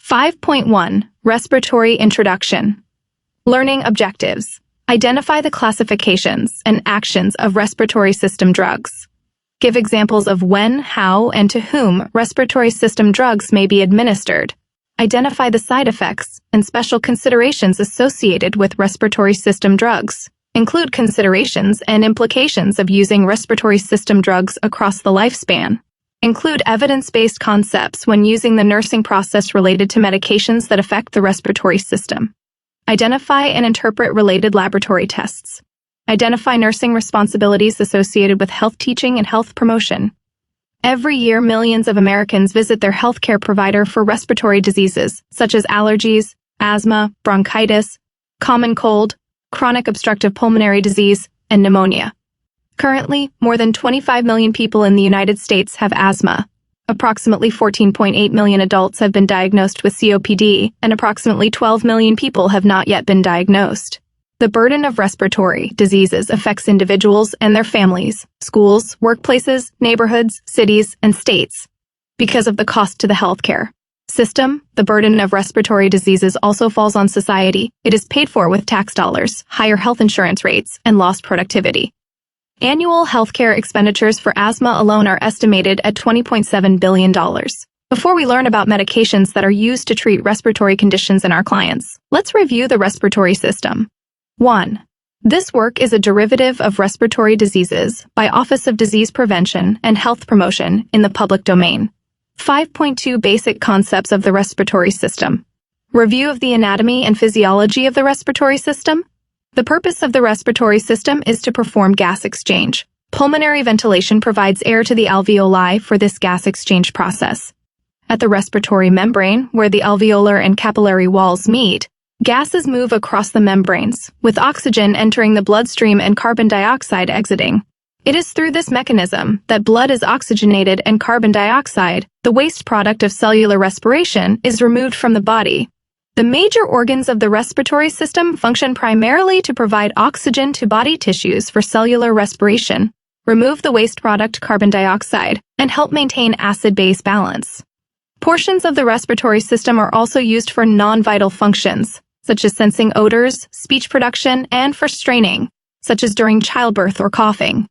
5.1 Respiratory Introduction. Learning Objectives. Identify the classifications and actions of respiratory system drugs. Give examples of when, how, and to whom respiratory system drugs may be administered. Identify the side effects and special considerations associated with respiratory system drugs. Include considerations and implications of using respiratory system drugs across the lifespan. Include evidence-based concepts when using the nursing process related to medications that affect the respiratory system. Identify and interpret related laboratory tests. Identify nursing responsibilities associated with health teaching and health promotion. Every year, millions of Americans visit their healthcare provider for respiratory diseases such as allergies, asthma, bronchitis, common cold, chronic obstructive pulmonary disease, and pneumonia. Currently, more than 25 million people in the United States have asthma. Approximately 14.8 million adults have been diagnosed with COPD, and approximately 12 million people have not yet been diagnosed. The burden of respiratory diseases affects individuals and their families, schools, workplaces, neighborhoods, cities, and states. Because of the cost to the healthcare system, the burden of respiratory diseases also falls on society. It is paid for with tax dollars, higher health insurance rates, and lost productivity. Annual healthcare expenditures for asthma alone are estimated at $20.7 billion. Before we learn about medications that are used to treat respiratory conditions in our clients, let's review the respiratory system. 1. This work is a derivative of respiratory diseases by Office of Disease Prevention and Health Promotion in the public domain. 5.2 Basic concepts of the respiratory system. Review of the anatomy and physiology of the respiratory system. The purpose of the respiratory system is to perform gas exchange. Pulmonary ventilation provides air to the alveoli for this gas exchange process. At the respiratory membrane, where the alveolar and capillary walls meet, gases move across the membranes, with oxygen entering the bloodstream and carbon dioxide exiting. It is through this mechanism that blood is oxygenated and carbon dioxide, the waste product of cellular respiration, is removed from the body. The major organs of the respiratory system function primarily to provide oxygen to body tissues for cellular respiration, remove the waste product carbon dioxide, and help maintain acid-base balance. Portions of the respiratory system are also used for non-vital functions, such as sensing odors, speech production, and for straining, such as during childbirth or coughing.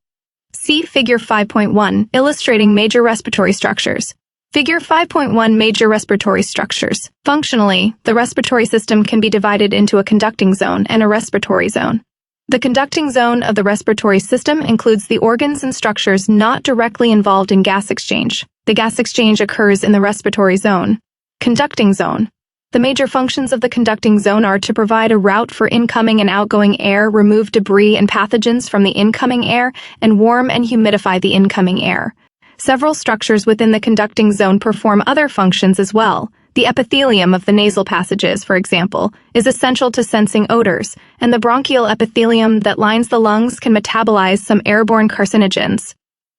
See Figure 5.1, illustrating major respiratory structures. Figure 5.1 Major respiratory structures. Functionally, the respiratory system can be divided into a conducting zone and a respiratory zone. The conducting zone of the respiratory system includes the organs and structures not directly involved in gas exchange. The gas exchange occurs in the respiratory zone. Conducting zone. The major functions of the conducting zone are to provide a route for incoming and outgoing air, remove debris and pathogens from the incoming air, and warm and humidify the incoming air. Several structures within the conducting zone perform other functions as well. The epithelium of the nasal passages, for example, is essential to sensing odors, and the bronchial epithelium that lines the lungs can metabolize some airborne carcinogens.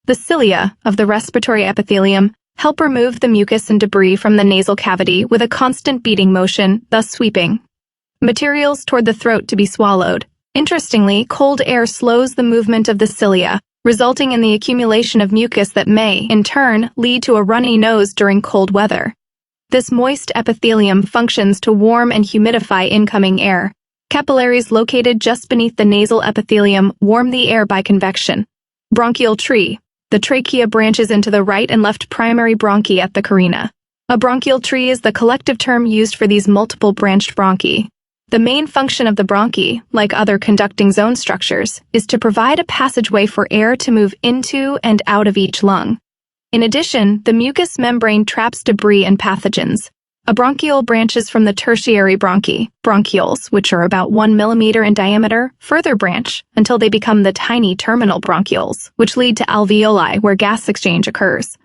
The cilia of the respiratory epithelium help remove the mucus and debris from the nasal cavity with a constant beating motion, thus sweeping materials toward the throat to be swallowed. Interestingly, cold air slows the movement of the cilia, resulting in the accumulation of mucus that may, in turn, lead to a runny nose during cold weather. This moist epithelium functions to warm and humidify incoming air. Capillaries located just beneath the nasal epithelium warm the air by convection. Bronchial tree. The trachea branches into the right and left primary bronchi at the carina. A bronchial tree is the collective term used for these multiple branched bronchi. The main function of the bronchi, like other conducting zone structures, is to provide a passageway for air to move into and out of each lung. In addition, the mucous membrane traps debris and pathogens. A bronchiole branches from the tertiary bronchi. Bronchioles, which are about 1 millimeter in diameter, further branch until they become the tiny terminal bronchioles, which lead to alveoli where gas exchange occurs.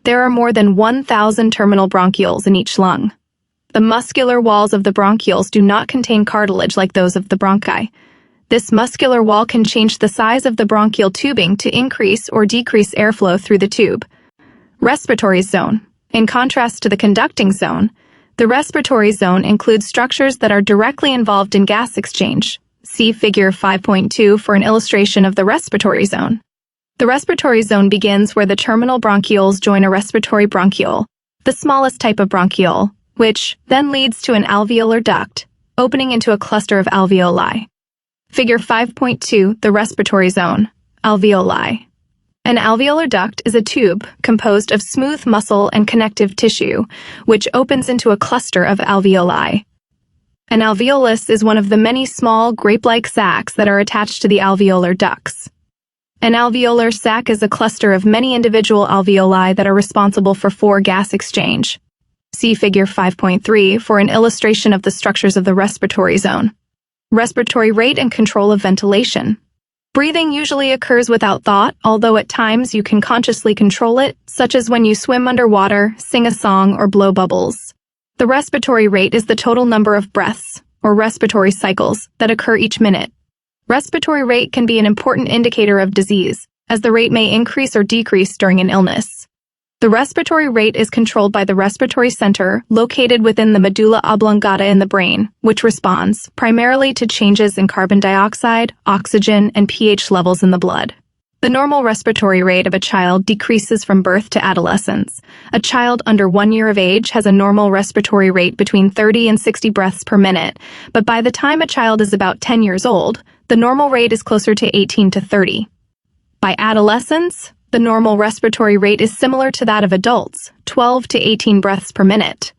There are more than 1,000 terminal bronchioles in each lung. The muscular walls of the bronchioles do not contain cartilage like those of the bronchi. This muscular wall can change the size of the bronchial tubing to increase or decrease airflow through the tube. Respiratory zone. In contrast to the conducting zone, the respiratory zone includes structures that are directly involved in gas exchange. See Figure 5.2 for an illustration of the respiratory zone. The respiratory zone begins where the terminal bronchioles join a respiratory bronchiole, the smallest type of bronchiole, which then leads to an alveolar duct, opening into a cluster of alveoli. Figure 5.2, the respiratory zone, alveoli. An alveolar duct is a tube composed of smooth muscle and connective tissue, which opens into a cluster of alveoli. An alveolus is one of the many small, grape-like sacs that are attached to the alveolar ducts. An alveolar sac is a cluster of many individual alveoli that are responsible for gas exchange. See Figure 5.3 for an illustration of the structures of the respiratory zone. Respiratory rate and control of ventilation. Breathing usually occurs without thought, although at times you can consciously control it, such as when you swim underwater, sing a song, or blow bubbles. The respiratory rate is the total number of breaths, or respiratory cycles, that occur each minute. Respiratory rate can be an important indicator of disease, as the rate may increase or decrease during an illness. The respiratory rate is controlled by the respiratory center located within the medulla oblongata in the brain, which responds primarily to changes in carbon dioxide, oxygen, and pH levels in the blood. The normal respiratory rate of a child decreases from birth to adolescence. A child under 1 year of age has a normal respiratory rate between 30 and 60 breaths per minute, but by the time a child is about 10 years old, the normal rate is closer to 18 to 30. By adolescence, the normal respiratory rate is similar to that of adults, 12 to 18 breaths per minute.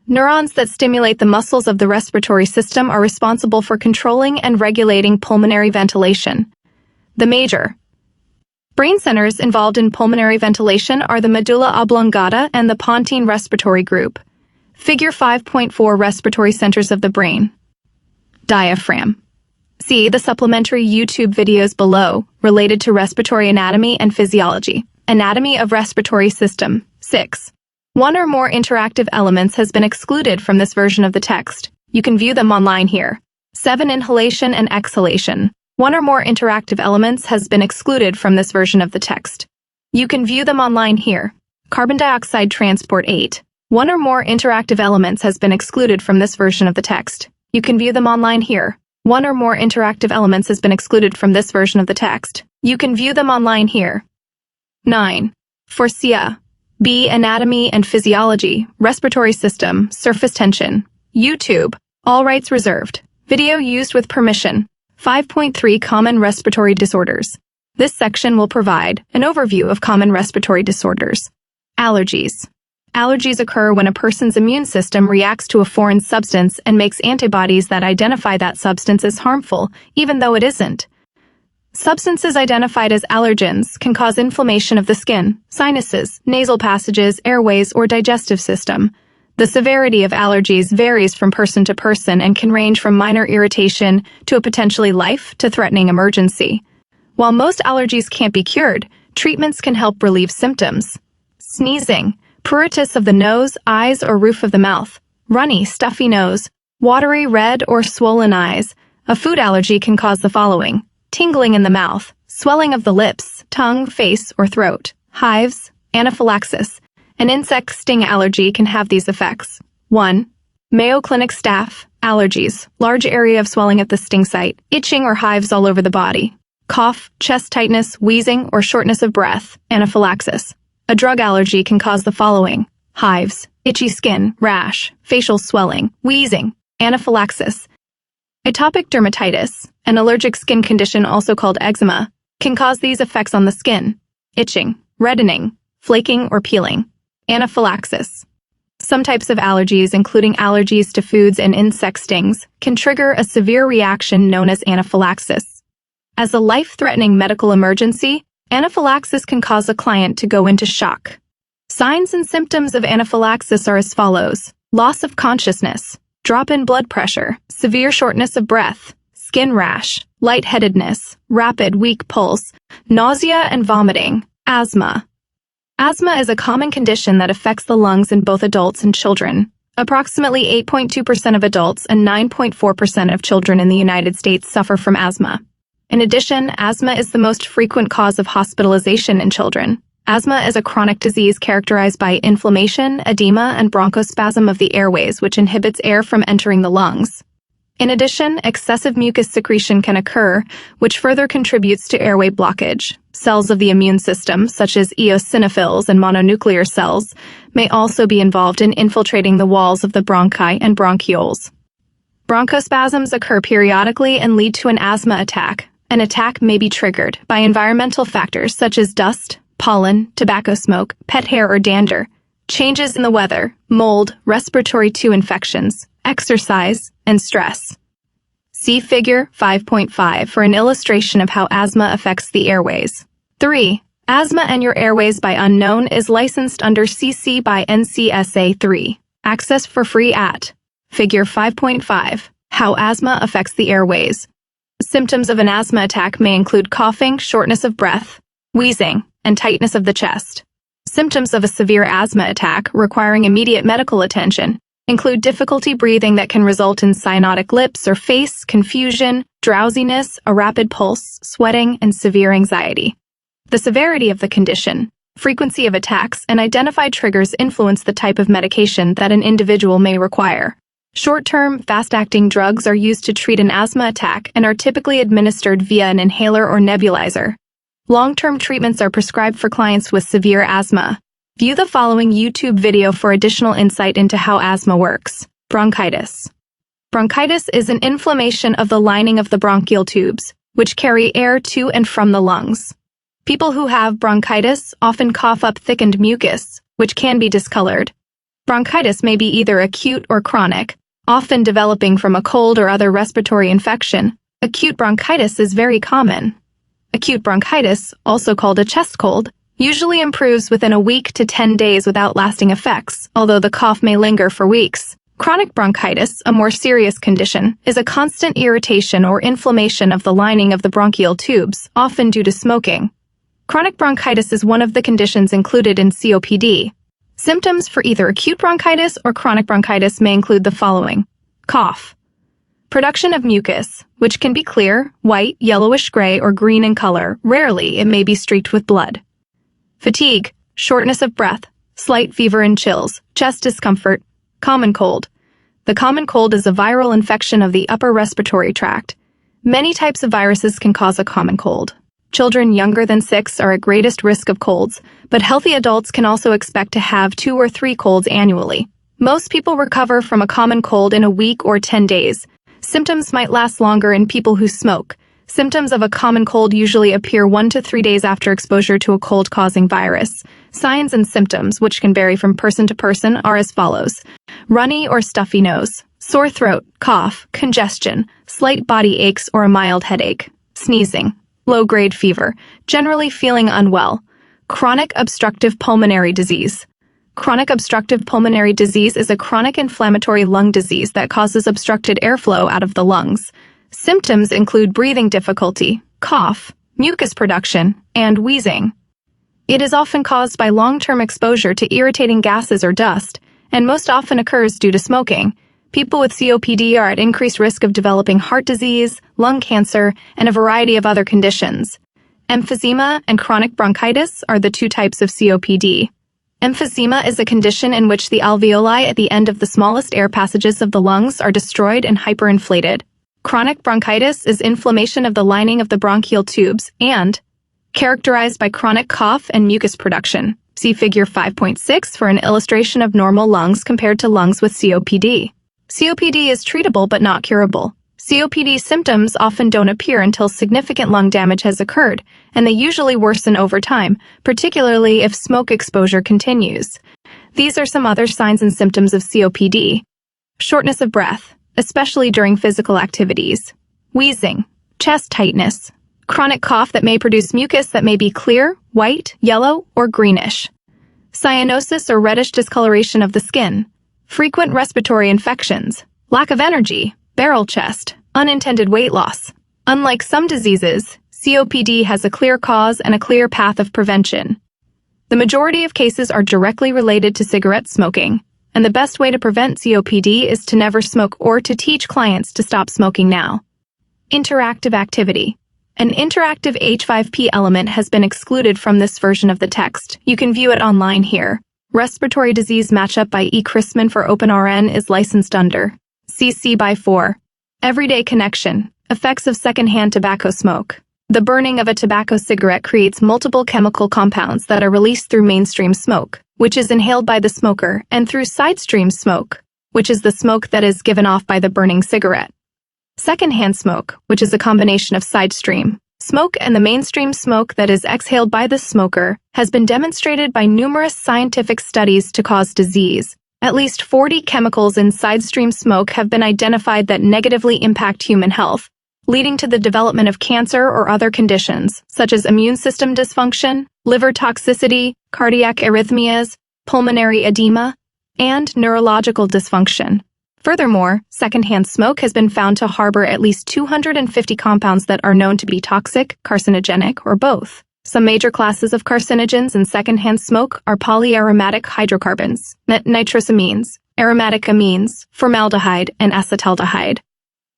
Neurons that stimulate the muscles of the respiratory system are responsible for controlling and regulating pulmonary ventilation. The major brain centers involved in pulmonary ventilation are the medulla oblongata and the pontine respiratory group. Figure 5.4 Respiratory centers of the brain. Diaphragm. See the supplementary YouTube videos below related to respiratory anatomy and physiology. Anatomy of respiratory system. 6. One or more interactive elements has been excluded from this version of the text. You can view them online here. 7. Inhalation and exhalation. One or more interactive elements has been excluded from this version of the text. You can view them online here. Carbon dioxide transport. 8. One or more interactive elements has been excluded from this version of the text. You can view them online here. One or more interactive elements has been excluded from this version of the text. You can view them online here. 9. Forcia. B. Anatomy and physiology, respiratory system, surface tension. YouTube. All rights reserved. Video used with permission. 5.3 Common respiratory disorders. This section will provide an overview of common respiratory disorders. Allergies. Allergies occur when a person's immune system reacts to a foreign substance and makes antibodies that identify that substance as harmful, even though it isn't. Substances identified as allergens can cause inflammation of the skin, sinuses, nasal passages, airways, or digestive system. The severity of allergies varies from person to person and can range from minor irritation to a potentially life-to-threatening emergency. While most allergies can't be cured, treatments can help relieve symptoms. Sneezing. Pruritus of the nose, eyes, or roof of the mouth. Runny, stuffy nose. Watery, red, or swollen eyes. A food allergy can cause the following: tingling in the mouth, swelling of the lips, tongue, face, or throat. Hives. Anaphylaxis. An insect sting allergy can have these effects. 1. Mayo Clinic staff. Allergies. Large area of swelling at the sting site. Itching or hives all over the body. Cough, chest tightness, wheezing, or shortness of breath. Anaphylaxis. A drug allergy can cause the following: hives, itchy skin, rash, facial swelling, wheezing, anaphylaxis. Atopic dermatitis, an allergic skin condition also called eczema, can cause these effects on the skin: itching, reddening, flaking, or peeling. Anaphylaxis. Some types of allergies, including allergies to foods and insect stings, can trigger a severe reaction known as anaphylaxis. As a life-threatening medical emergency, anaphylaxis can cause a client to go into shock. Signs and symptoms of anaphylaxis are as follows: loss of consciousness, drop in blood pressure, severe shortness of breath, skin rash, lightheadedness, rapid, weak pulse, nausea and vomiting. Asthma. Asthma is a common condition that affects the lungs in both adults and children. Approximately 8.2% of adults and 9.4% of children in the United States suffer from asthma. In addition, asthma is the most frequent cause of hospitalization in children. Asthma is a chronic disease characterized by inflammation, edema, and bronchospasm of the airways, which inhibits air from entering the lungs. In addition, excessive mucus secretion can occur, which further contributes to airway blockage. Cells of the immune system, such as eosinophils and mononuclear cells, may also be involved in infiltrating the walls of the bronchi and bronchioles. Bronchospasms occur periodically and lead to an asthma attack. An attack may be triggered by environmental factors such as dust, pollen, tobacco smoke, pet hair or dander, changes in the weather, mold, respiratory tube infections, exercise, and stress. See Figure 5.5 for an illustration of how asthma affects the airways. 3. Asthma and your airways by unknown is licensed under CC by NCSA 3. Access for free at Figure 5.5. How asthma affects the airways. Symptoms of an asthma attack may include coughing, shortness of breath, wheezing, and tightness of the chest. Symptoms of a severe asthma attack requiring immediate medical attention include difficulty breathing that can result in cyanotic lips or face, confusion, drowsiness, a rapid pulse, sweating, and severe anxiety. The severity of the condition, frequency of attacks, and identified triggers influence the type of medication that an individual may require. Short-term, fast-acting drugs are used to treat an asthma attack and are typically administered via an inhaler or nebulizer. Long-term treatments are prescribed for clients with severe asthma. View the following YouTube video for additional insight into how asthma works. Bronchitis. Bronchitis is an inflammation of the lining of the bronchial tubes, which carry air to and from the lungs. People who have bronchitis often cough up thickened mucus, which can be discolored. Bronchitis may be either acute or chronic, often developing from a cold or other respiratory infection. Acute bronchitis is very common. Acute bronchitis, also called a chest cold, usually improves within a week to 10 days without lasting effects, although the cough may linger for weeks. Chronic bronchitis, a more serious condition, is a constant irritation or inflammation of the lining of the bronchial tubes, often due to smoking. Chronic bronchitis is one of the conditions included in COPD. Symptoms for either acute bronchitis or chronic bronchitis may include the following. Cough. Production of mucus, which can be clear, white, yellowish-gray, or green in color. Rarely, it may be streaked with blood. Fatigue, shortness of breath, slight fever and chills, chest discomfort, common cold. The common cold is a viral infection of the upper respiratory tract. Many types of viruses can cause a common cold. Children younger than 6 are at greatest risk of colds, but healthy adults can also expect to have 2 or 3 colds annually. Most people recover from a common cold in a week or 10 days. Symptoms might last longer in people who smoke. Symptoms of a common cold usually appear 1 to 3 days after exposure to a cold-causing virus. Signs and symptoms, which can vary from person to person, are as follows. Runny or stuffy nose, sore throat, cough, congestion, slight body aches or a mild headache, sneezing, low-grade fever, generally feeling unwell. Chronic obstructive pulmonary disease. Chronic obstructive pulmonary disease is a chronic inflammatory lung disease that causes obstructed airflow out of the lungs. Symptoms include breathing difficulty, cough, mucus production, and wheezing. It is often caused by long-term exposure to irritating gases or dust, and most often occurs due to smoking. People with COPD are at increased risk of developing heart disease, lung cancer, and a variety of other conditions. Emphysema and chronic bronchitis are the 2 types of COPD. Emphysema is a condition in which the alveoli at the end of the smallest air passages of the lungs are destroyed and hyperinflated. Chronic bronchitis is inflammation of the lining of the bronchial tubes and characterized by chronic cough and mucus production. See Figure 5.6 for an illustration of normal lungs compared to lungs with COPD. COPD is treatable but not curable. COPD symptoms often don't appear until significant lung damage has occurred, and they usually worsen over time, particularly if smoke exposure continues. These are some other signs and symptoms of COPD. Shortness of breath, especially during physical activities. Wheezing, chest tightness, chronic cough that may produce mucus that may be clear, white, yellow, or greenish. Cyanosis or reddish discoloration of the skin. Frequent respiratory infections. Lack of energy. Barrel chest. Unintended weight loss. Unlike some diseases, COPD has a clear cause and a clear path of prevention. The majority of cases are directly related to cigarette smoking, and the best way to prevent COPD is to never smoke or to teach clients to stop smoking now. Interactive activity. An interactive H5P element has been excluded from this version of the text. You can view it online here. Respiratory disease matchup by E. Chrisman for OpenRN is licensed under CC by 4. Everyday connection. Effects of secondhand tobacco smoke. The burning of a tobacco cigarette creates multiple chemical compounds that are released through mainstream smoke, which is inhaled by the smoker, and through sidestream smoke, which is the smoke that is given off by the burning cigarette. Secondhand smoke, which is a combination of sidestream smoke and the mainstream smoke that is exhaled by the smoker, has been demonstrated by numerous scientific studies to cause disease. At least 40 chemicals in sidestream smoke have been identified that negatively impact human health, leading to the development of cancer or other conditions, such as immune system dysfunction, liver toxicity, cardiac arrhythmias, pulmonary edema, and neurological dysfunction. Furthermore, secondhand smoke has been found to harbor at least 250 compounds that are known to be toxic, carcinogenic, or both. Some major classes of carcinogens in secondhand smoke are polyaromatic hydrocarbons, nitrosamines, aromatic amines, formaldehyde, and acetaldehyde.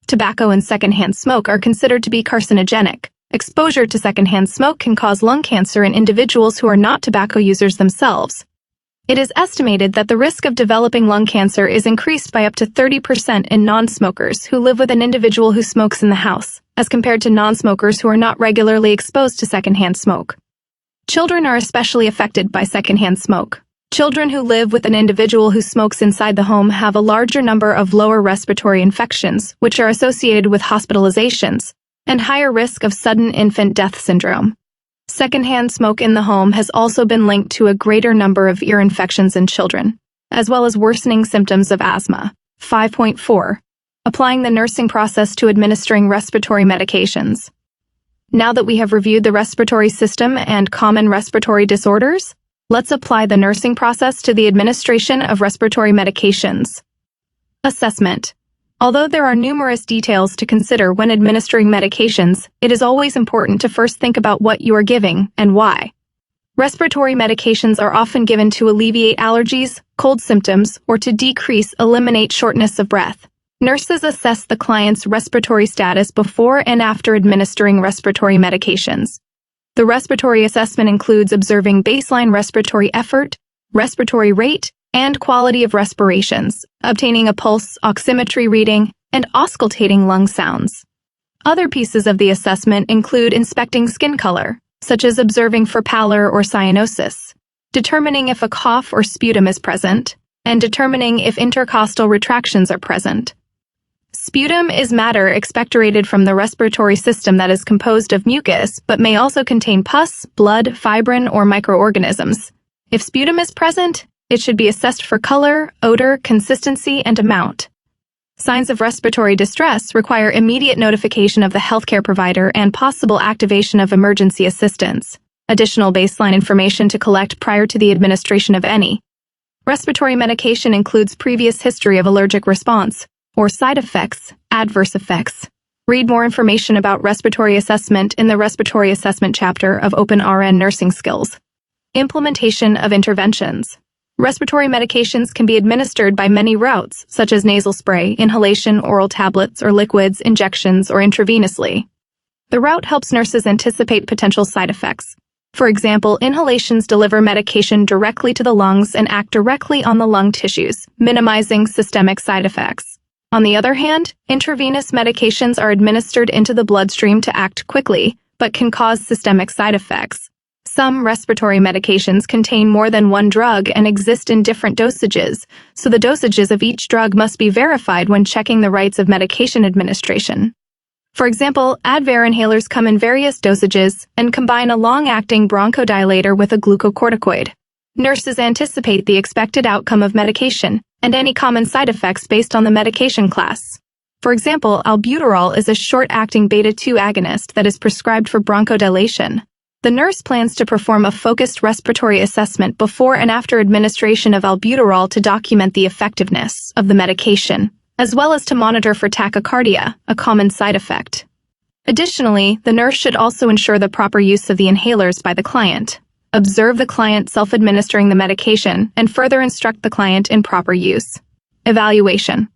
Tobacco and secondhand smoke are considered to be carcinogenic. Exposure to secondhand smoke can cause lung cancer in individuals who are not tobacco users themselves. It is estimated that the risk of developing lung cancer is increased by up to 30% in non-smokers who live with an individual who smokes in the house, as compared to non-smokers who are not regularly exposed to secondhand smoke. Children are especially affected by secondhand smoke. Children who live with an individual who smokes inside the home have a larger number of lower respiratory infections, which are associated with hospitalizations, and higher risk of sudden infant death syndrome. Secondhand smoke in the home has also been linked to a greater number of ear infections in children, as well as worsening symptoms of asthma. 5.4. Applying the nursing process to administering respiratory medications. Now that we have reviewed the respiratory system and common respiratory disorders, let's apply the nursing process to the administration of respiratory medications. Assessment. Although there are numerous details to consider when administering medications, it is always important to first think about what you are giving and why. Respiratory medications are often given to alleviate allergies, cold symptoms, or to eliminate shortness of breath. Nurses assess the client's respiratory status before and after administering respiratory medications. The respiratory assessment includes observing baseline respiratory effort, respiratory rate, and quality of respirations, obtaining a pulse oximetry reading, and auscultating lung sounds. Other pieces of the assessment include inspecting skin color, such as observing for pallor or cyanosis, determining if a cough or sputum is present, and determining if intercostal retractions are present. Sputum is matter expectorated from the respiratory system that is composed of mucus but may also contain pus, blood, fibrin, or microorganisms. If sputum is present, it should be assessed for color, odor, consistency, and amount. Signs of respiratory distress require immediate notification of the healthcare provider and possible activation of emergency assistance. Additional baseline information to collect prior to the administration of any respiratory medication includes previous history of allergic response, or side effects, adverse effects. Read more information about respiratory assessment in the Respiratory Assessment chapter of Open RN Nursing Skills. Implementation of interventions. Respiratory medications can be administered by many routes, such as nasal spray, inhalation, oral tablets or liquids, injections, or intravenously. The route helps nurses anticipate potential side effects. For example, inhalations deliver medication directly to the lungs and act directly on the lung tissues, minimizing systemic side effects. On the other hand, intravenous medications are administered into the bloodstream to act quickly, but can cause systemic side effects. Some respiratory medications contain more than one drug and exist in different dosages, so the dosages of each drug must be verified when checking the rights of medication administration. For example, Advair inhalers come in various dosages and combine a long-acting bronchodilator with a glucocorticoid. Nurses anticipate the expected outcome of medication and any common side effects based on the medication class. For example, albuterol is a short-acting beta-2 agonist that is prescribed for bronchodilation. The nurse plans to perform a focused respiratory assessment before and after administration of albuterol to document the effectiveness of the medication, as well as to monitor for tachycardia, a common side effect. Additionally, the nurse should also ensure the proper use of the inhalers by the client, observe the client self-administering the medication, and further instruct the client in proper use. Evaluation.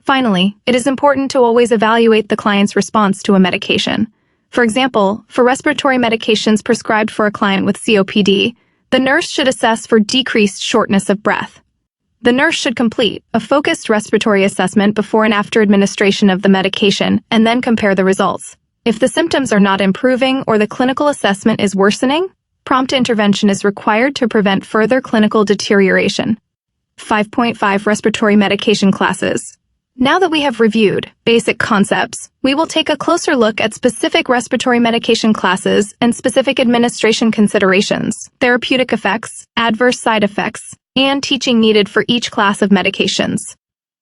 Finally, it is important to always evaluate the client's response to a medication. For example, for respiratory medications prescribed for a client with COPD, the nurse should assess for decreased shortness of breath. The nurse should complete a focused respiratory assessment before and after administration of the medication and then compare the results. If the symptoms are not improving or the clinical assessment is worsening, prompt intervention is required to prevent further clinical deterioration. 5.5 Respiratory medication classes. Now that we have reviewed basic concepts, we will take a closer look at specific respiratory medication classes and specific administration considerations, therapeutic effects, adverse side effects, and teaching needed for each class of medications.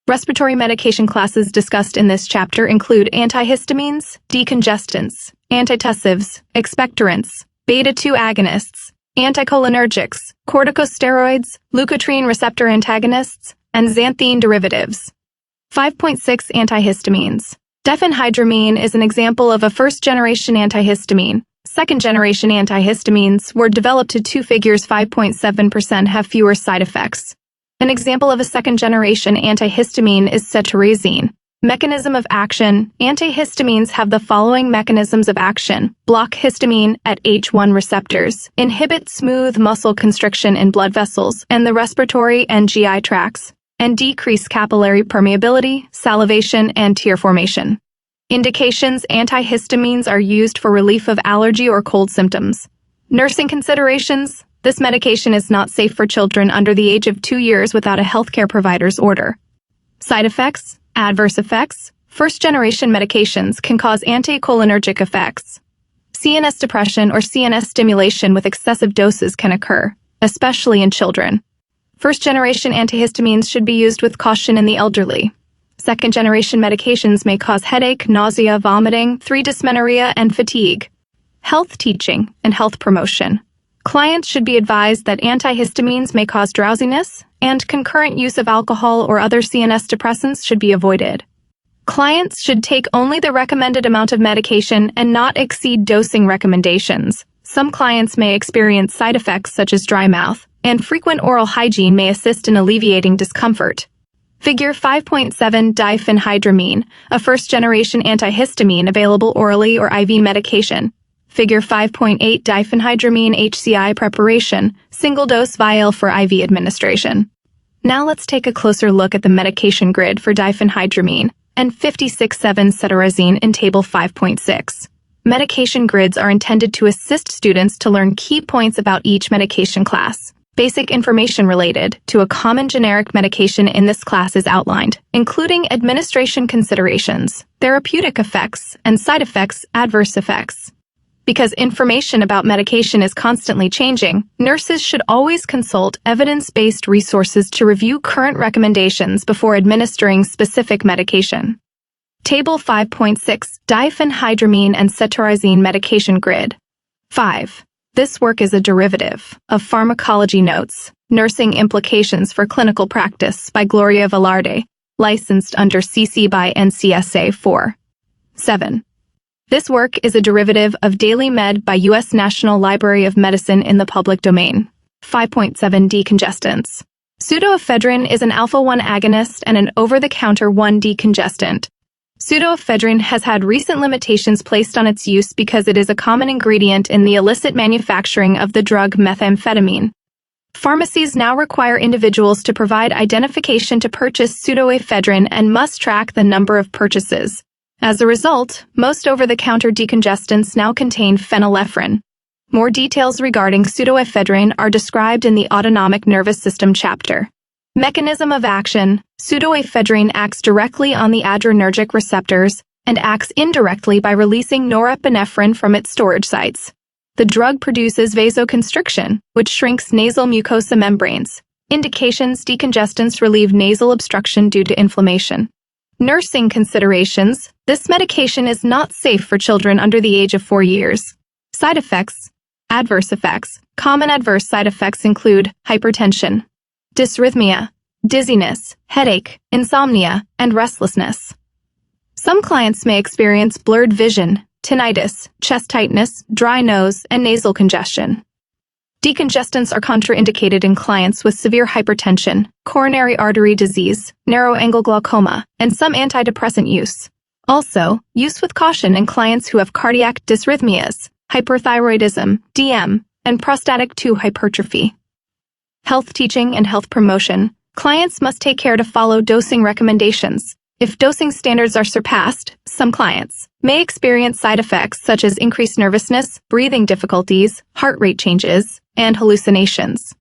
Respiratory medication classes discussed in this chapter include antihistamines, decongestants, antitussives, expectorants, beta-2 agonists, anticholinergics, corticosteroids, leukotriene receptor antagonists, and xanthine derivatives. 5.6 Antihistamines. Diphenhydramine is an example of a first-generation antihistamine. Second-generation antihistamines were developed to 2 figures 5.7% have fewer side effects. An example of a second-generation antihistamine is cetirizine. Mechanism of action. Antihistamines have the following mechanisms of action: block histamine at H1 receptors, inhibit smooth muscle constriction in blood vessels and the respiratory and GI tracts, and decrease capillary permeability, salivation, and tear formation. Indications: antihistamines are used for relief of allergy or cold symptoms. Nursing considerations: this medication is not safe for children under the age of 2 years without a healthcare provider's order. Side effects: adverse effects. First-generation medications can cause anticholinergic effects. CNS depression or CNS stimulation with excessive doses can occur, especially in children. First-generation antihistamines should be used with caution in the elderly. Second-generation medications may cause headache, nausea, vomiting, 3-dysmenorrhea, and fatigue. Health teaching and health promotion. Clients should be advised that antihistamines may cause drowsiness, and concurrent use of alcohol or other CNS depressants should be avoided. Clients should take only the recommended amount of medication and not exceed dosing recommendations. Some clients may experience side effects such as dry mouth, and frequent oral hygiene may assist in alleviating discomfort. Figure 5.7 Diphenhydramine, a first-generation antihistamine available orally or IV medication. Figure 5.8 Diphenhydramine HCI preparation, single-dose vial for IV administration. Now let's take a closer look at the medication grid for diphenhydramine and 56.7 cetirizine in Table 5.6. Medication grids are intended to assist students to learn key points about each medication class. Basic information related to a common generic medication in this class is outlined, including administration considerations, therapeutic effects, and side effects, adverse effects. Because information about medication is constantly changing, nurses should always consult evidence-based resources to review current recommendations before administering specific medication. Table 5.6 Diphenhydramine and cetirizine medication grid. 5. This work is a derivative of Pharmacology Notes, Nursing Implications for Clinical Practice by Gloria Velarde, licensed under CC by NCSA 4. 7. This work is a derivative of Daily Med by U.S. National Library of Medicine in the public domain. 5.7 Decongestants. Pseudoephedrine is an alpha-1 agonist and an over-the-counter 1 decongestant. Pseudoephedrine has had recent limitations placed on its use because it is a common ingredient in the illicit manufacturing of the drug methamphetamine. Pharmacies now require individuals to provide identification to purchase pseudoephedrine and must track the number of purchases. As a result, most over-the-counter decongestants now contain phenylephrine. More details regarding pseudoephedrine are described in the autonomic nervous system chapter. Mechanism of action: pseudoephedrine acts directly on the adrenergic receptors and acts indirectly by releasing norepinephrine from its storage sites. The drug produces vasoconstriction, which shrinks nasal mucosa membranes. Indications: decongestants relieve nasal obstruction due to inflammation. Nursing considerations: this medication is not safe for children under the age of 4 years. Side effects: adverse effects. Common adverse side effects include hypertension, dysrhythmia, dizziness, headache, insomnia, and restlessness. Some clients may experience blurred vision, tinnitus, chest tightness, dry nose, and nasal congestion. Decongestants are contraindicated in clients with severe hypertension, coronary artery disease, narrow-angle glaucoma, and some antidepressant use. Also, use with caution in clients who have cardiac dysrhythmias, hyperthyroidism, DM, and prostatic 2 hypertrophy. Health teaching and health promotion. Clients must take care to follow dosing recommendations. If dosing standards are surpassed, some clients may experience side effects such as increased nervousness, breathing difficulties, heart rate changes, and hallucinations.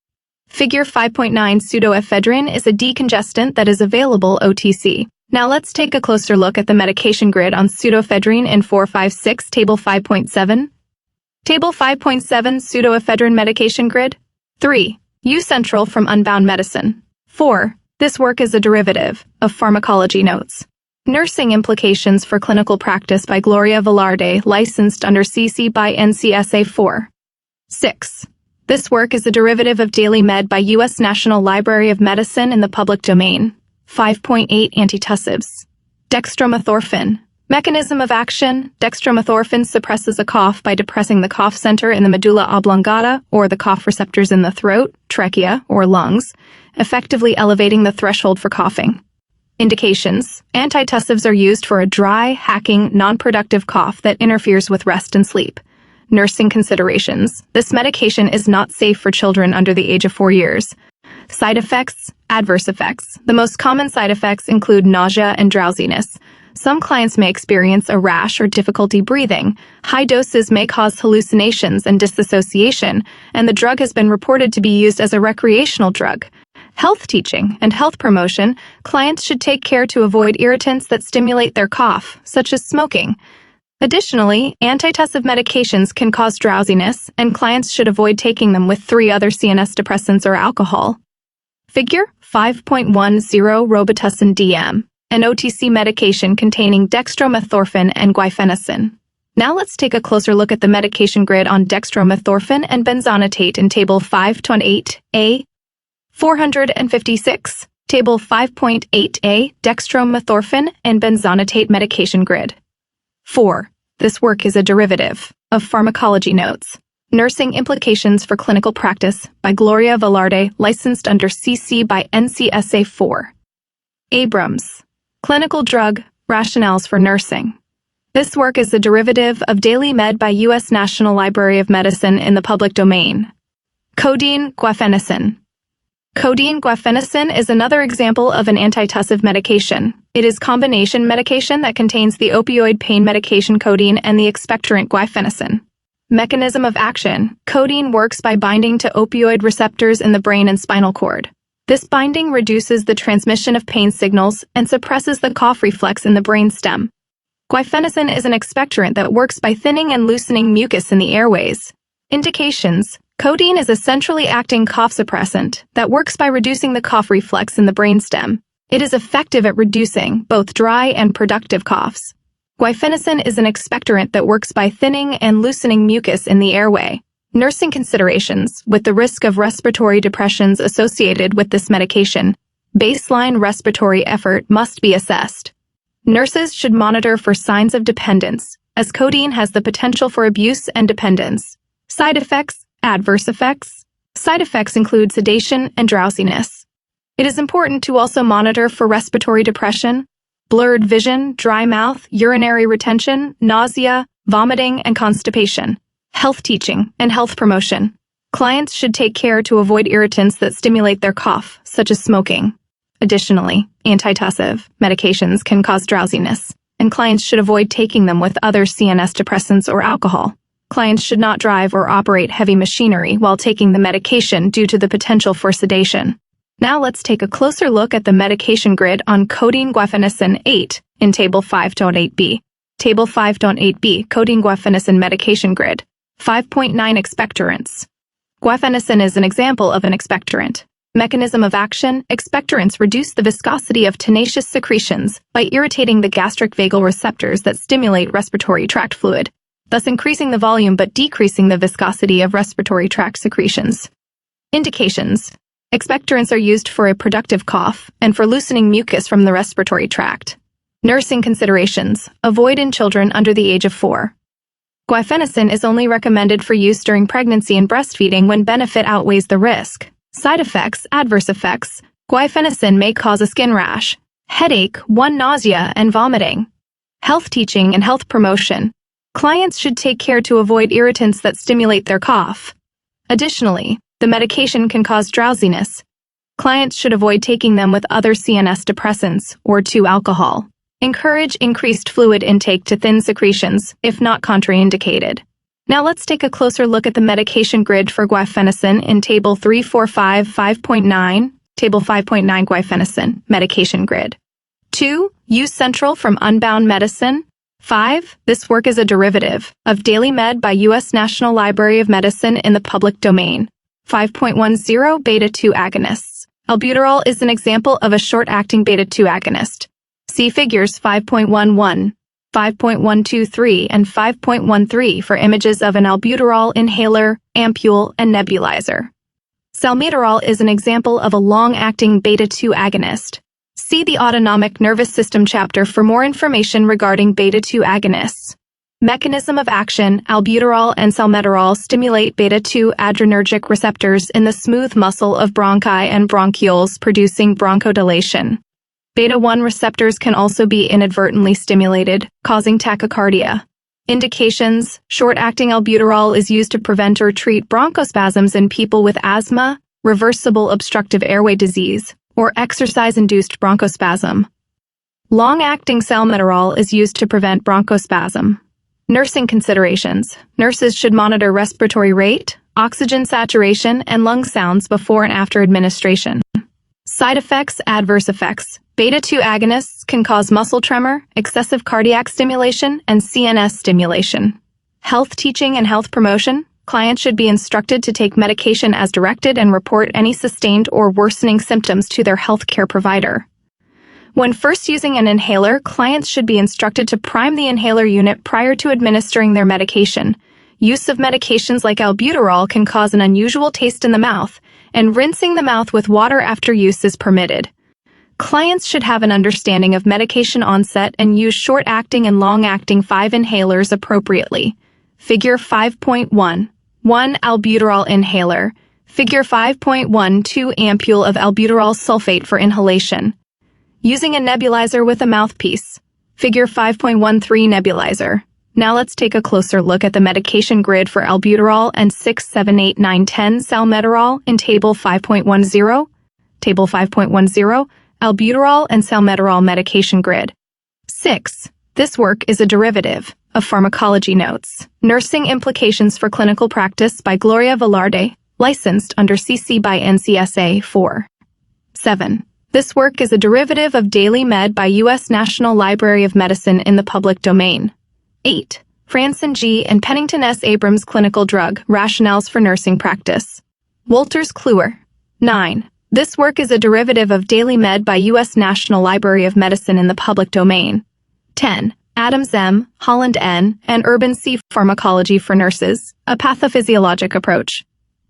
Figure 5.9 pseudoephedrine is a decongestant that is available OTC. Now let's take a closer look at the medication grid on pseudoephedrine in 456 Table 5.7. Table 5.7 Pseudoephedrine medication grid. 3. Use central from Unbound Medicine. 4. This work is a derivative of Pharmacology Notes. Nursing Implications for Clinical Practice by Gloria Velarde, licensed under CC by NCSA 4. 6. This work is a derivative of Daily Med by U.S. National Library of Medicine in the public domain. 5.8 Antitussives. Dextromethorphan. Mechanism of action: dextromethorphan suppresses a cough by depressing the cough center in the medulla oblongata or the cough receptors in the throat, trachea, or lungs, effectively elevating the threshold for coughing. Indications: antitussives are used for a dry, hacking, non-productive cough that interferes with rest and sleep. Nursing considerations: this medication is not safe for children under the age of 4 years. Side effects: adverse effects. The most common side effects include nausea and drowsiness. Some clients may experience a rash or difficulty breathing. High doses may cause hallucinations and disassociation, and the drug has been reported to be used as a recreational drug. Health teaching and health promotion: clients should take care to avoid irritants that stimulate their cough, such as smoking. Additionally, antitussive medications can cause drowsiness, and clients should avoid taking them with 3 other CNS depressants or alcohol. Figure 5.10 Robitussin DM, an OTC medication containing dextromethorphan and guaifenesin. Now let's take a closer look at the medication grid on dextromethorphan and benzonatate in Table 5.8a. 456. Table 5.8a, dextromethorphan and benzonatate medication grid. 4. This work is a derivative of Pharmacology Notes. Nursing Implications for Clinical Practice by Gloria Velarde, licensed under CC by NCSA 4. Abrams. Clinical Drug Rationales for Nursing. This work is a derivative of Daily Med by U.S. National Library of Medicine in the public domain. Codeine guaifenesin. Codeine guaifenesin is another example of an antitussive medication. It is combination medication that contains the opioid pain medication codeine and the expectorant guaifenesin. Mechanism of action: codeine works by binding to opioid receptors in the brain and spinal cord. This binding reduces the transmission of pain signals and suppresses the cough reflex in the brainstem. Guaifenesin is an expectorant that works by thinning and loosening mucus in the airways. Indications: codeine is a centrally acting cough suppressant that works by reducing the cough reflex in the brainstem. It is effective at reducing both dry and productive coughs. Guaifenesin is an expectorant that works by thinning and loosening mucus in the airway. Nursing considerations: with the risk of respiratory depressions associated with this medication, baseline respiratory effort must be assessed. Nurses should monitor for signs of dependence, as codeine has the potential for abuse and dependence. Side effects: adverse effects. Side effects include sedation and drowsiness. It is important to also monitor for respiratory depression, blurred vision, dry mouth, urinary retention, nausea, vomiting, and constipation. Health teaching and health promotion. Clients should take care to avoid irritants that stimulate their cough, such as smoking. Additionally, antitussive medications can cause drowsiness, and clients should avoid taking them with other CNS depressants or alcohol. Clients should not drive or operate heavy machinery while taking the medication due to the potential for sedation. Now let's take a closer look at the medication grid on codeine guaifenesin 8 in Table 5.8b. Table 5.8b, codeine guaifenesin medication grid. 5.9 Expectorants. Guaifenesin is an example of an expectorant. Mechanism of action: expectorants reduce the viscosity of tenacious secretions by irritating the gastric vagal receptors that stimulate respiratory tract fluid, thus increasing the volume but decreasing the viscosity of respiratory tract secretions. Indications: expectorants are used for a productive cough and for loosening mucus from the respiratory tract. Nursing considerations: avoid in children under the age of 4. Guaifenesin is only recommended for use during pregnancy and breastfeeding when benefit outweighs the risk. Side effects: adverse effects. Guaifenesin may cause a skin rash, headache, nausea, and vomiting. Health teaching and health promotion. Clients should take care to avoid irritants that stimulate their cough. Additionally, the medication can cause drowsiness. Clients should avoid taking them with other CNS depressants or 2-alcohol. Encourage increased fluid intake to thin secretions, if not contraindicated. Now let's take a closer look at the medication grid for guaifenesin in Table 345 5.9, Table 5.9 guaifenesin, medication grid. 2. Use central from Unbound Medicine. 5. This work is a derivative of Daily Med by U.S. National Library of Medicine in the public domain. 5.10 beta-2 agonists. Albuterol is an example of a short-acting beta-2 agonist. See figures 5.11, 5.123, and 5.13 for images of an albuterol inhaler, ampule, and nebulizer. Salmeterol is an example of a long-acting beta-2 agonist. See the autonomic nervous system chapter for more information regarding beta-2 agonists. Mechanism of action: albuterol and salmeterol stimulate beta-2 adrenergic receptors in the smooth muscle of bronchi and bronchioles, producing bronchodilation. Beta-1 receptors can also be inadvertently stimulated, causing tachycardia. Indications: short-acting albuterol is used to prevent or treat bronchospasms in people with asthma, reversible obstructive airway disease, or exercise-induced bronchospasm. Long-acting salmeterol is used to prevent bronchospasm. Nursing considerations: nurses should monitor respiratory rate, oxygen saturation, and lung sounds before and after administration. Side effects, adverse effects. Beta-2 agonists can cause muscle tremor, excessive cardiac stimulation, and CNS stimulation. Health teaching and health promotion. Clients should be instructed to take medication as directed and report any sustained or worsening symptoms to their healthcare provider. When first using an inhaler, clients should be instructed to prime the inhaler unit prior to administering their medication. Use of medications like albuterol can cause an unusual taste in the mouth, and rinsing the mouth with water after use is permitted. Clients should have an understanding of medication onset and use short-acting and long-acting 5 inhalers appropriately. Figure 5.1. 1 albuterol inhaler. Figure 5.1 2 ampule of albuterol sulfate for inhalation. Using a nebulizer with a mouthpiece. Figure 5.13 nebulizer. Now let's take a closer look at the medication grid for albuterol and 6, 7, 8, 9, 10 salmeterol in Table 5.10. Table 5.10, albuterol and salmeterol medication grid. 6. This work is a derivative of Pharmacology Notes. Nursing Implications for Clinical Practice by Gloria Velarde, licensed under CC by NCSA 4. 7. This work is a derivative of Daily Med by U.S. National Library of Medicine in the public domain. 8. Franson G. and Pennington S. Abrams Clinical Drug Rationales for Nursing Practice. Wolters Kluwer. 9. This work is a derivative of Daily Med by U.S. National Library of Medicine in the public domain. 10. Adams M., Holland N., and Urban C. Pharmacology for Nurses, a Pathophysiologic Approach.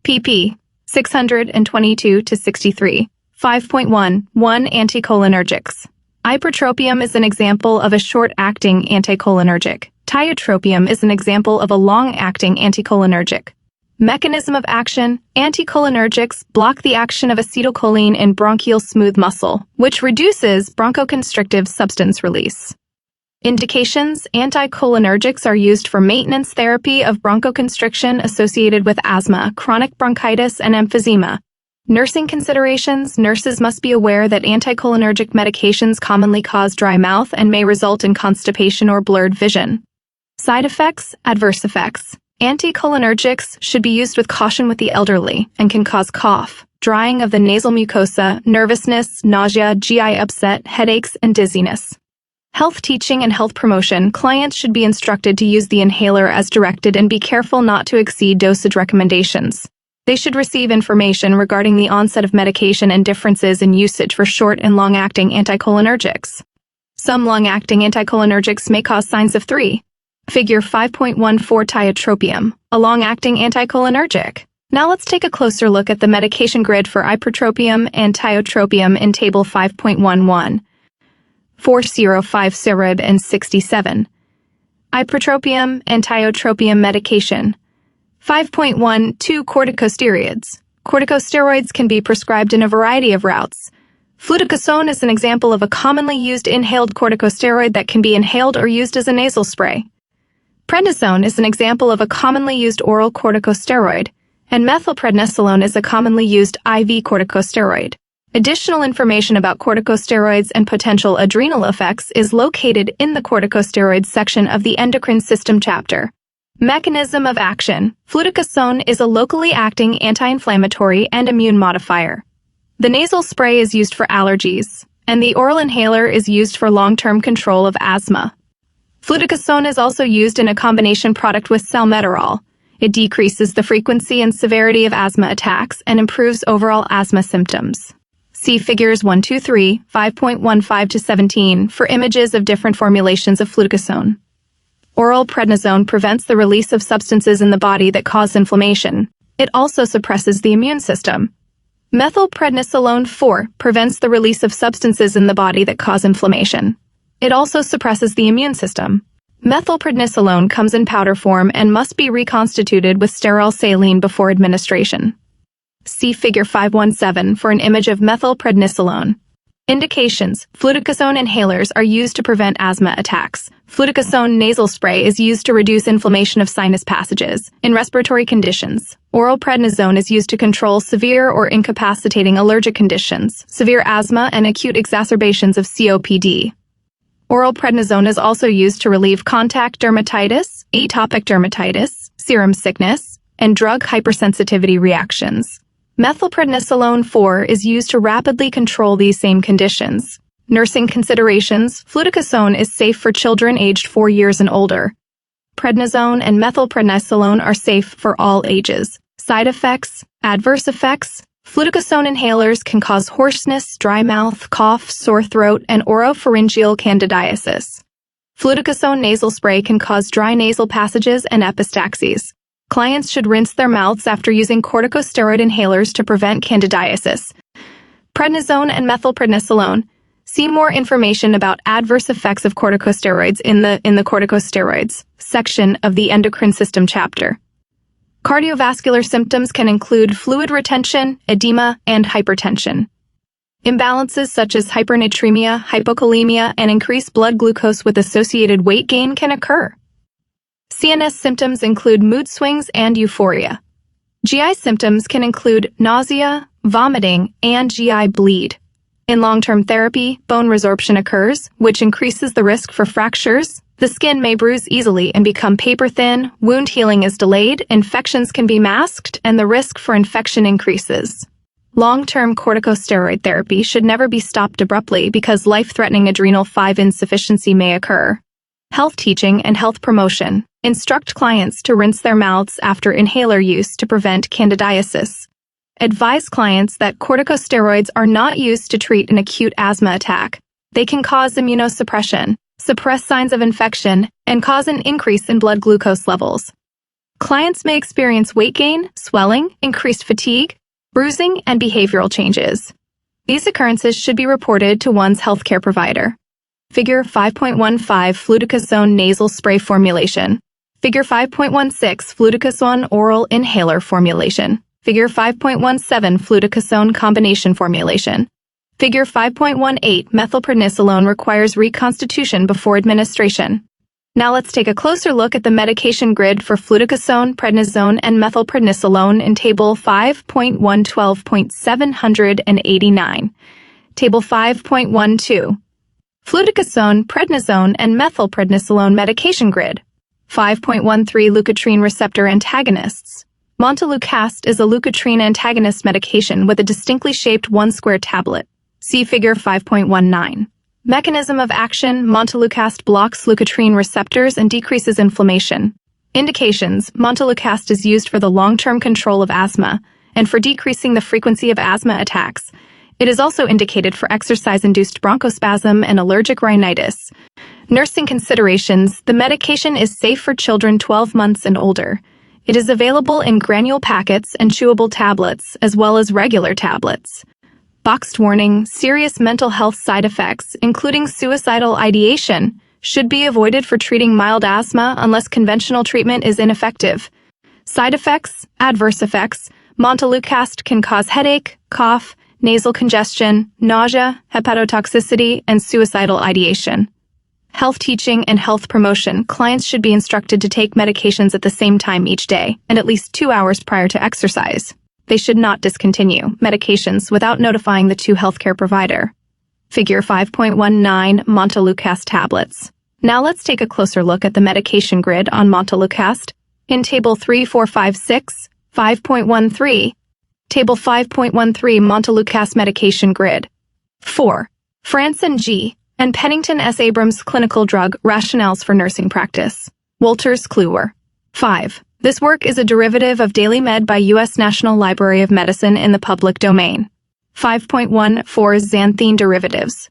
pp. 622-63. 5.1. 1 Anticholinergics. Ipratropium is an example of a short-acting anticholinergic. Tiotropium is an example of a long-acting anticholinergic. Mechanism of action: anticholinergics block the action of acetylcholine in bronchial smooth muscle, which reduces bronchoconstrictive substance release. Indications: anticholinergics are used for maintenance therapy of bronchoconstriction associated with asthma, chronic bronchitis, and emphysema. Nursing considerations: nurses must be aware that anticholinergic medications commonly cause dry mouth and may result in constipation or blurred vision. Side effects, adverse effects. Anticholinergics should be used with caution with the elderly and can cause cough, drying of the nasal mucosa, nervousness, nausea, GI upset, headaches, and dizziness. Health teaching and health promotion: clients should be instructed to use the inhaler as directed and be careful not to exceed dosage recommendations. They should receive information regarding the onset of medication and differences in usage for short and long-acting anticholinergics. Some long-acting anticholinergics may cause signs of 3. Figure 5.14 tiotropium, a long-acting anticholinergic. Now let's take a closer look at the medication grid for ipratropium and tiotropium in Table 5.11. 405 Serib and 67. Ipratropium and tiotropium medication. 5.12 Corticosteroids. Corticosteroids can be prescribed in a variety of routes. Fluticasone is an example of a commonly used inhaled corticosteroid that can be inhaled or used as a nasal spray. Prednisone is an example of a commonly used oral corticosteroid, and methylprednisolone is a commonly used IV corticosteroid. Additional information about corticosteroids and potential adrenal effects is located in the corticosteroids section of the endocrine system chapter. Mechanism of action. Fluticasone is a locally acting anti-inflammatory and immune modifier. The nasal spray is used for allergies, and the oral inhaler is used for long-term control of asthma. Fluticasone is also used in a combination product with salmeterol. It decreases the frequency and severity of asthma attacks and improves overall asthma symptoms. See figures 123, 5.15 to 17 for images of different formulations of fluticasone. Oral prednisone prevents the release of substances in the body that cause inflammation. It also suppresses the immune system. Methylprednisolone 4 prevents the release of substances in the body that cause inflammation. It also suppresses the immune system. Methylprednisolone comes in powder form and must be reconstituted with sterile saline before administration. See figure 517 for an image of methylprednisolone. Indications. Fluticasone inhalers are used to prevent asthma attacks. Fluticasone nasal spray is used to reduce inflammation of sinus passages. In respiratory conditions, oral prednisone is used to control severe or incapacitating allergic conditions, severe asthma, and acute exacerbations of COPD. Oral prednisone is also used to relieve contact dermatitis, atopic dermatitis, serum sickness, and drug hypersensitivity reactions. Methylprednisolone 4 is used to rapidly control these same conditions. Nursing considerations. Fluticasone is safe for children aged 4 years and older. Prednisone and methylprednisolone are safe for all ages. Side effects. Adverse effects. Fluticasone inhalers can cause hoarseness, dry mouth, cough, sore throat, and oropharyngeal candidiasis. Fluticasone nasal spray can cause dry nasal passages and epistaxis. Clients should rinse their mouths after using corticosteroid inhalers to prevent candidiasis. Prednisone and methylprednisolone. See more information about adverse effects of corticosteroids in the corticosteroids section of the endocrine system chapter. Cardiovascular symptoms can include fluid retention, edema, and hypertension. Imbalances such as hypernatremia, hypokalemia, and increased blood glucose with associated weight gain can occur. CNS symptoms include mood swings and euphoria. GI symptoms can include nausea, vomiting, and GI bleed. In long-term therapy, bone resorption occurs, which increases the risk for fractures. The skin may bruise easily and become paper-thin, wound healing is delayed, infections can be masked, and the risk for infection increases. Long-term corticosteroid therapy should never be stopped abruptly because life-threatening adrenal 5 insufficiency may occur. Health teaching and health promotion. Instruct clients to rinse their mouths after inhaler use to prevent candidiasis. Advise clients that corticosteroids are not used to treat an acute asthma attack. They can cause immunosuppression, suppress signs of infection, and cause an increase in blood glucose levels. Clients may experience weight gain, swelling, increased fatigue, bruising, and behavioral changes. These occurrences should be reported to one's healthcare provider. Figure 5.15 Fluticasone nasal spray formulation. Figure 5.16 Fluticasone oral inhaler formulation. Figure 5.17 Fluticasone combination formulation. Figure 5.18 Methylprednisolone requires reconstitution before administration. Now let's take a closer look at the medication grid for fluticasone, prednisone, and methylprednisolone in Table 5.112.789. Table 5.12. Fluticasone, prednisone, and methylprednisolone medication grid. 5.13 Leukotriene receptor antagonists. Montelukast is a leukotriene antagonist medication with a distinctly shaped 1-square tablet. See figure 5.19. Mechanism of action: Montelukast blocks leukotriene receptors and decreases inflammation. Indications: Montelukast is used for the long-term control of asthma and for decreasing the frequency of asthma attacks. It is also indicated for exercise-induced bronchospasm and allergic rhinitis. Nursing considerations: the medication is safe for children 12 months and older. It is available in granule packets and chewable tablets, as well as regular tablets. Boxed warning: serious mental health side effects, including suicidal ideation, should be avoided for treating mild asthma unless conventional treatment is ineffective. Side effects: adverse effects. Montelukast can cause headache, cough, nasal congestion, nausea, hepatotoxicity, and suicidal ideation. Health teaching and health promotion: clients should be instructed to take medications at the same time each day and at least 2 hours prior to exercise. They should not discontinue medications without notifying the healthcare provider. Figure 5.19 Montelukast tablets. Now let's take a closer look at the medication grid on Montelukast in Table 3456, 5.13. Table 5.13 Montelukast medication grid. 4. Franson G. and Pennington S. Abrams Clinical Drug Rationales for Nursing Practice. Wolters Kluwer. 5. This work is a derivative of Daily Med by U.S. National Library of Medicine in the public domain. 5.14 Xanthine derivatives.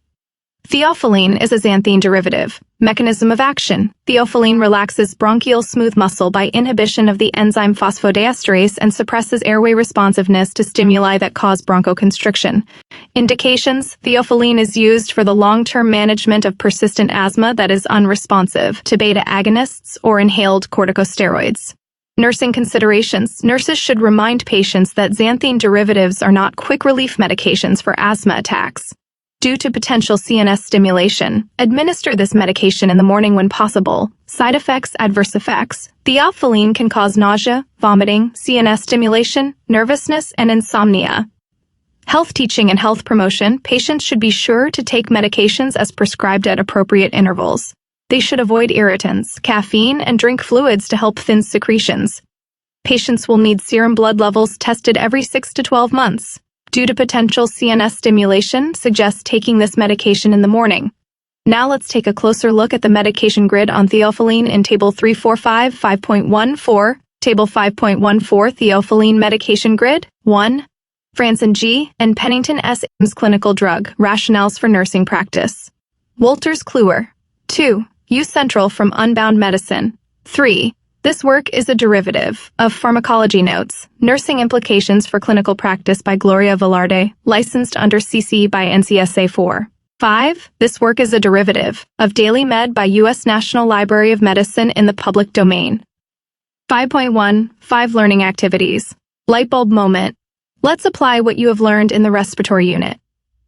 Theophylline is a xanthine derivative. Mechanism of action. Theophylline relaxes bronchial smooth muscle by inhibition of the enzyme phosphodiesterase and suppresses airway responsiveness to stimuli that cause bronchoconstriction. Indications. Theophylline is used for the long-term management of persistent asthma that is unresponsive to beta agonists or inhaled corticosteroids. Nursing considerations. Nurses should remind patients that xanthine derivatives are not quick relief medications for asthma attacks. Due to potential CNS stimulation, administer this medication in the morning when possible. Side effects, adverse effects. Theophylline can cause nausea, vomiting, CNS stimulation, nervousness, and insomnia. Health teaching and health promotion. Patients should be sure to take medications as prescribed at appropriate intervals. They should avoid irritants, caffeine, and drink fluids to help thin secretions. Patients will need serum blood levels tested every 6 to 12 months. Due to potential CNS stimulation, suggest taking this medication in the morning. Now let's take a closer look at the medication grid on theophylline in Table 345, 5.14. Table 5.14 Theophylline medication grid. 1. Franson G. and Pennington S. Abrams Clinical Drug Rationales for Nursing Practice. Wolters Kluwer. 2. Use Central from Unbound Medicine. 3. This work is a derivative of Pharmacology Notes, Nursing Implications for Clinical Practice by Gloria Velarde, licensed under CC by NCSA 4. 5. This work is a derivative of Daily Med by U.S. National Library of Medicine in the public domain. 5.1 5 Learning Activities. Lightbulb moment. Let's apply what you have learned in the respiratory unit.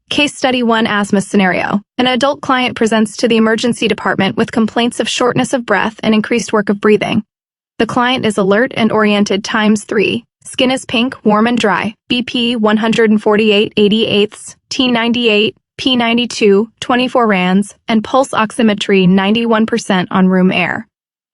Case Study 1 Asthma Scenario. An adult client presents to the emergency department with complaints of shortness of breath and increased work of breathing. The client is alert and oriented ×3. Skin is pink, warm and dry. BP 148/88, T98, P92, 24 rands, and pulse oximetry 91% on room air.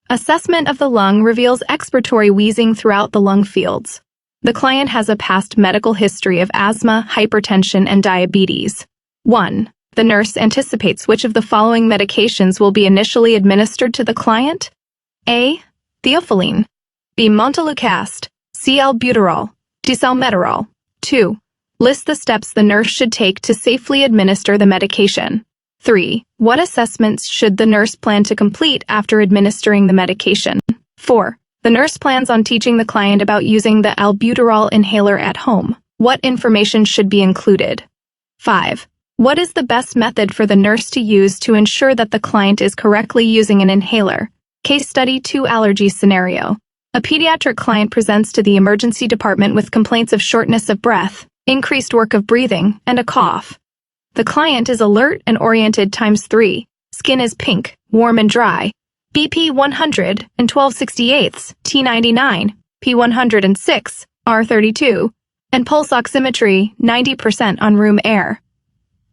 Assessment of the lung reveals expiratory wheezing throughout the lung fields. The client has a past medical history of asthma, hypertension, and diabetes. 1. The nurse anticipates which of the following medications will be initially administered to the client. A. Theophylline. B. Montelukast. C. Albuterol. D. Salmeterol. 2. List the steps the nurse should take to safely administer the medication. 3. What assessments should the nurse plan to complete after administering the medication? 4. The nurse plans on teaching the client about using the albuterol inhaler at home. What information should be included? 5. What is the best method for the nurse to use to ensure that the client is correctly using an inhaler? Case Study 2 Allergy Scenario. A pediatric client presents to the emergency department with complaints of shortness of breath, increased work of breathing, and a cough. The client is alert and oriented ×3. Skin is pink, warm and dry. BP 100 and 12/68, T99, P106, R32, and pulse oximetry 90% on room air.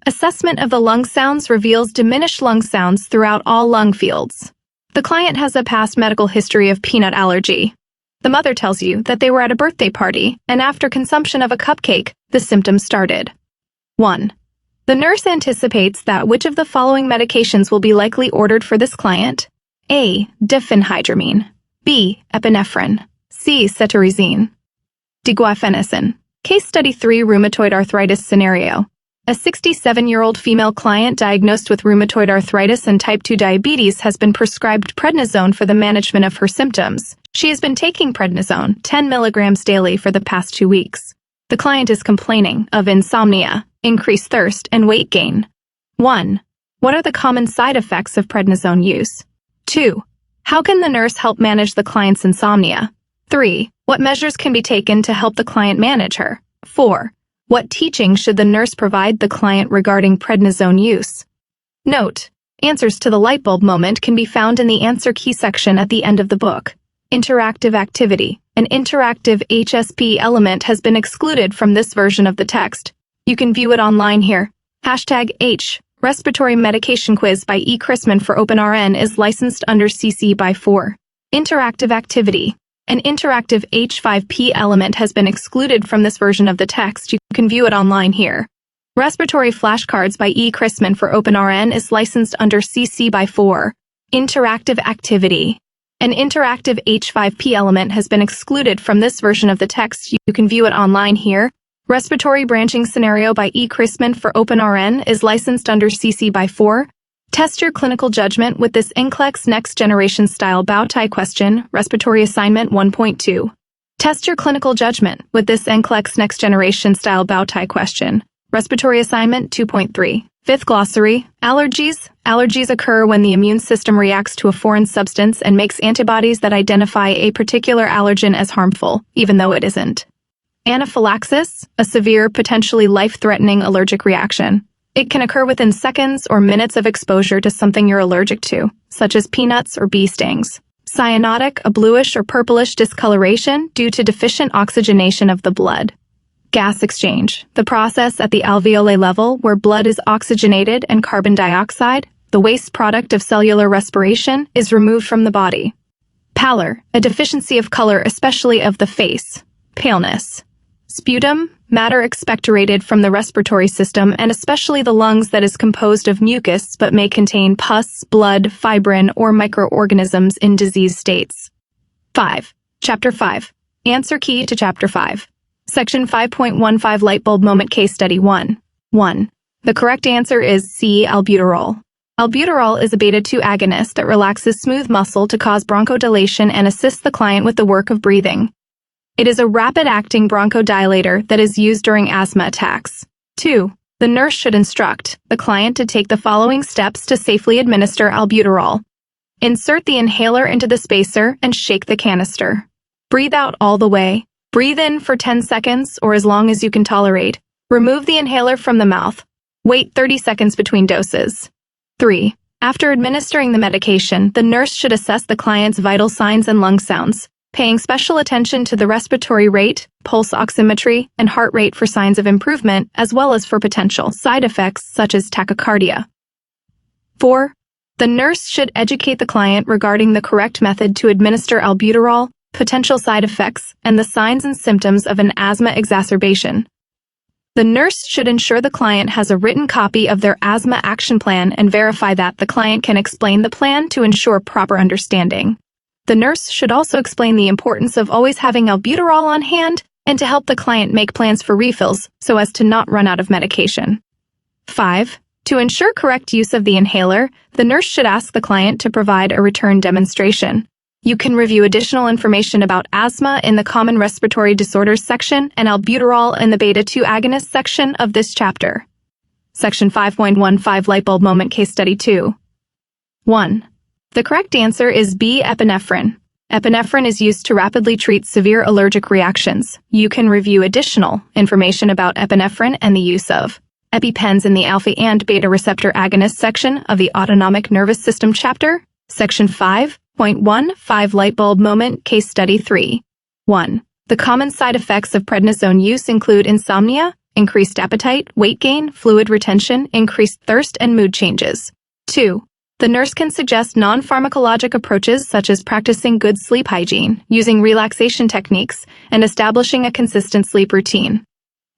Assessment of the lung sounds reveals diminished lung sounds throughout all lung fields. The client has a past medical history of peanut allergy. The mother tells you that they were at a birthday party, and after consumption of a cupcake, the symptoms started. 1. The nurse anticipates that which of the following medications will be likely ordered for this client? A. Diphenhydramine. B. Epinephrine. C. Cetirizine. D. Guaifenesin. Case Study 3 Rheumatoid Arthritis Scenario. A 67-year-old female client diagnosed with rheumatoid arthritis and type 2 diabetes has been prescribed prednisone for the management of her symptoms. She has been taking prednisone, 10 milligrams daily, for the past 2 weeks. The client is complaining of insomnia, increased thirst, and weight gain. 1. What are the common side effects of prednisone use? 2. How can the nurse help manage the client's insomnia? 3. What measures can be taken to help the client manage her? 4. What teaching should the nurse provide the client regarding prednisone use? Note: answers to the lightbulb moment can be found in the answer key section at the end of the book. Interactive activity. An interactive HSP element has been excluded from this version of the text. You can view it online here. #H. Respiratory Medication Quiz by E. Chrisman for OpenRN is licensed under CC by 4. Interactive activity. An interactive H5P element has been excluded from this version of the text. You can view it online here. Respiratory flashcards by E. Chrisman for OpenRN is licensed under CC by 4. Interactive activity. An interactive H5P element has been excluded from this version of the text. You can view it online here. Respiratory branching scenario by E. Chrisman for OpenRN is licensed under CC by 4. Test your clinical judgment with this NCLEX Next Generation Style Bowtie question, Respiratory Assignment 1.2. Test your clinical judgment with this NCLEX Next Generation Style Bowtie question, Respiratory Assignment 2.3. Fifth glossary, allergies. Allergies occur when the immune system reacts to a foreign substance and makes antibodies that identify a particular allergen as harmful, even though it isn't. Anaphylaxis, a severe, potentially life-threatening allergic reaction. It can occur within seconds or minutes of exposure to something you're allergic to, such as peanuts or bee stings. Cyanotic, a bluish or purplish discoloration due to deficient oxygenation of the blood. Gas exchange, the process at the alveoli level where blood is oxygenated and carbon dioxide, the waste product of cellular respiration, is removed from the body. Pallor, a deficiency of color, especially of the face. Paleness. Sputum, matter expectorated from the respiratory system and especially the lungs that is composed of mucus but may contain pus, blood, fibrin, or microorganisms in disease states. 5. Chapter 5. Answer key to Chapter 5. Section 5.15 Light Bulb Moment Case Study 1. 1. The correct answer is C. Albuterol. Albuterol is a beta-2 agonist that relaxes smooth muscle to cause bronchodilation and assists the client with the work of breathing. It is a rapid-acting bronchodilator that is used during asthma attacks. 2. The nurse should instruct the client to take the following steps to safely administer albuterol. Insert the inhaler into the spacer and shake the canister. Breathe out all the way. Breathe in for 10 seconds or as long as you can tolerate. Remove the inhaler from the mouth. Wait 30 seconds between doses. 3. After administering the medication, the nurse should assess the client's vital signs and lung sounds, paying special attention to the respiratory rate, pulse oximetry, and heart rate for signs of improvement, as well as for potential side effects such as tachycardia. 4. The nurse should educate the client regarding the correct method to administer albuterol, potential side effects, and the signs and symptoms of an asthma exacerbation. The nurse should ensure the client has a written copy of their asthma action plan and verify that the client can explain the plan to ensure proper understanding. The nurse should also explain the importance of always having albuterol on hand and to help the client make plans for refills so as to not run out of medication. 5. To ensure correct use of the inhaler, the nurse should ask the client to provide a return demonstration. You can review additional information about asthma in the Common Respiratory Disorders section and albuterol in the beta-2 agonist section of this chapter. Section 5.15 Light Bulb Moment Case Study 2. 1. The correct answer is B. Epinephrine. Epinephrine is used to rapidly treat severe allergic reactions. You can review additional information about epinephrine and the use of EpiPens in the alpha and beta receptor agonist section of the Autonomic Nervous System chapter, Section 5.15 Light Bulb Moment Case Study 3. 1. The common side effects of prednisone use include insomnia, increased appetite, weight gain, fluid retention, increased thirst, and mood changes. 2. The nurse can suggest non-pharmacologic approaches such as practicing good sleep hygiene, using relaxation techniques, and establishing a consistent sleep routine.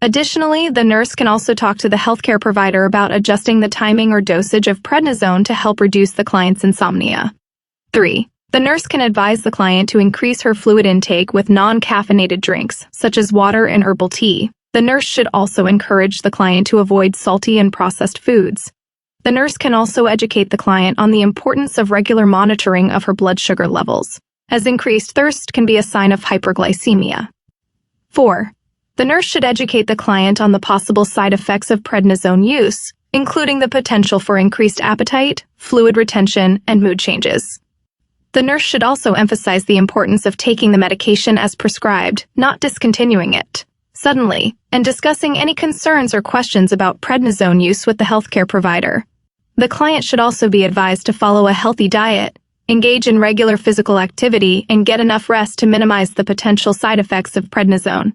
Additionally, the nurse can also talk to the healthcare provider about adjusting the timing or dosage of prednisone to help reduce the client's insomnia. 3. The nurse can advise the client to increase her fluid intake with non-caffeinated drinks, such as water and herbal tea. The nurse should also encourage the client to avoid salty and processed foods. The nurse can also educate the client on the importance of regular monitoring of her blood sugar levels, as increased thirst can be a sign of hyperglycemia. 4. The nurse should educate the client on the possible side effects of prednisone use, including the potential for increased appetite, fluid retention, and mood changes. The nurse should also emphasize the importance of taking the medication as prescribed, not discontinuing it suddenly, and discussing any concerns or questions about prednisone use with the healthcare provider. The client should also be advised to follow a healthy diet, Engage in regular physical activity and get enough rest to minimize the potential side effects of prednisone.